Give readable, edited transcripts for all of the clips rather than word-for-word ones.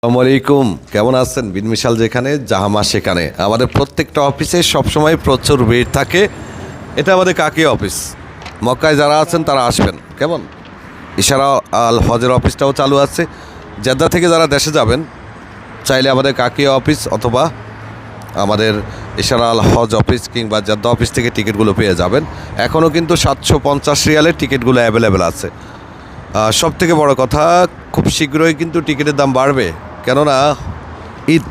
আসসালামু আলাইকুম, কেমন আছেন? বিন মিশাল যেখানে জাহামা সেখানে। আমাদের প্রত্যেকটা অফিসে সবসময় প্রচুর ভিড় থাকে। এটা আমাদের কাকিয়া অফিস। মক্কায় যারা আছেন তারা আসবেন, কেমন? ইশারা আল হজের অফিসটাও চালু আছে। জেদ্দা থেকে যারা দেশে যাবেন চাইলে আমাদের কাকিয়া অফিস অথবা আমাদের ইশারা আল হজ অফিস কিংবা জেদ্দা অফিস থেকে টিকিটগুলো পেয়ে যাবেন। এখনও কিন্তু 750 রিয়ালের টিকিটগুলো অ্যাভেলেবেল আছে। সব থেকে বড় কথা, খুব শীঘ্রই কিন্তু টিকিটের দাম বাড়বে, কেননা ঈদ।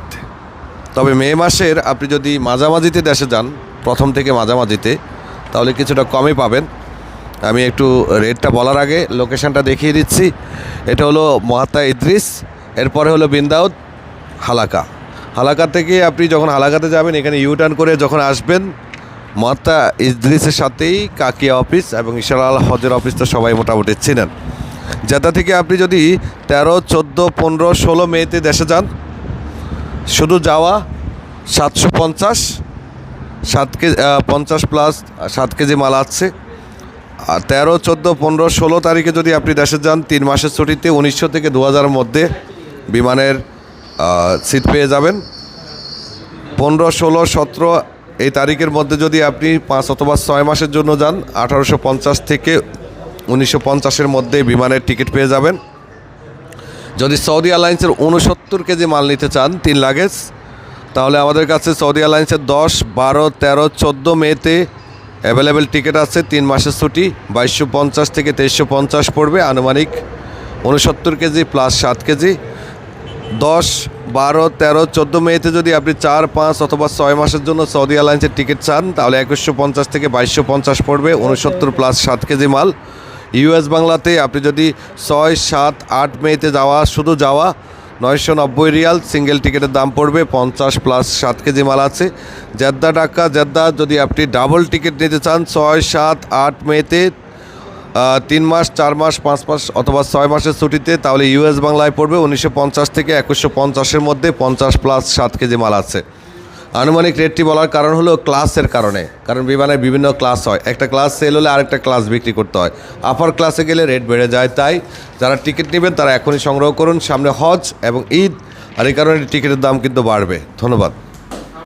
তবে মে মাসের আপনি যদি মাঝামাঝিতে দেশে যান, প্রথম থেকে মাঝামাঝিতে, তাহলে কিছুটা কমই পাবেন। আমি একটু রেটটা বলার আগে লোকেশানটা দেখিয়ে দিচ্ছি। এটা হলো মহাত্মা ইদ্রিস, এরপরে হলো বিন দাউদ হালাকা। হালাকা থেকে আপনি যখন হালাকাতে যাবেন, এখানে ইউটার্ন করে যখন আসবেন, মহাত্মা ইদ্রিসের সাথেই কাকিয়া অফিস এবং ইশারা আল হজের অফিস তো সবাই মোটামুটি চিনেন। জেদ্দা থেকে আপনি যদি 13, 14, 15, 16 মেতে দেশে যান, শুধু যাওয়া 750, 7 কেজি 50 প্লাস 7 কেজি মাল আছে। আর 13, 14, 15, 16 তারিখে যদি আপনি দেশে যান, 3 মাসের ছুটিতে 1900 থেকে 2000-এর মধ্যে বিমানের সিট পেয়ে যাবেন। 15, 16, 17 এই তারিখের মধ্যে যদি আপনি 5 অথবা 6 মাসের জন্য যান, 1850 থেকে 1950-এর মধ্যে বিমানের টিকিট পেয়ে যাবেন। যদি সৌদি এয়ারলাইন্সের 69 কেজি মাল নিতে চান 3 লাগেজ, তাহলে আমাদের কাছে সৌদি এয়ারলাইন্সের 10, 12, 13, 14 মেতে অ্যাভেলেবেল টিকিট আছে। 3 মাসের ছুটি 2250 থেকে 2350 পড়বে, আনুমানিক 69 কেজি প্লাস 7 কেজি। 10, 12, 13, 14 মেতে যদি আপনি 4, 5 অথবা 6 মাসের জন্য সৌদি এয়ারলাইন্সের টিকিট চান, তাহলে 2150 থেকে 2250 পড়বে, 69 প্লাস 7 কেজি মাল। ইউএস বাংলাতে আপনি যদি 6, 7, 8 মেতে যাওয়া, শুধু যাওয়া 990 রিয়াল, সিঙ্গেল টিকিটের দাম পড়বে 50 প্লাস 7 কেজি মাল আছে। জেদ্দা ঢাকা জেদ্দা যদি আপনি ডাবল টিকিট নিতে চান 6, 7, 8 মেতে 3 মাস, 4 মাস, 5 মাস অথবা 6 মাসের ছুটিতে, তাহলে ইউএস বাংলায় পড়বে 1950 থেকে 2150-এর মধ্যে, 50 প্লাস 7 কেজি মাল আছে। আনুমানিক রেটটি বলার কারণ হলো ক্লাসের কারণে, কারণ বিমানে বিভিন্ন ক্লাস হয়। একটা ক্লাস সেল হলে আরেকটা ক্লাস বিক্রি করতে হয়। আপার ক্লাসে গেলে রেট বেড়ে যায়, তাই যারা টিকিট নেবেন তারা এখনই সংগ্রহ করুন। সামনে হজ এবং ঈদ, আর এই কারণে টিকিটের দাম কিন্তু বাড়বে। ধন্যবাদ।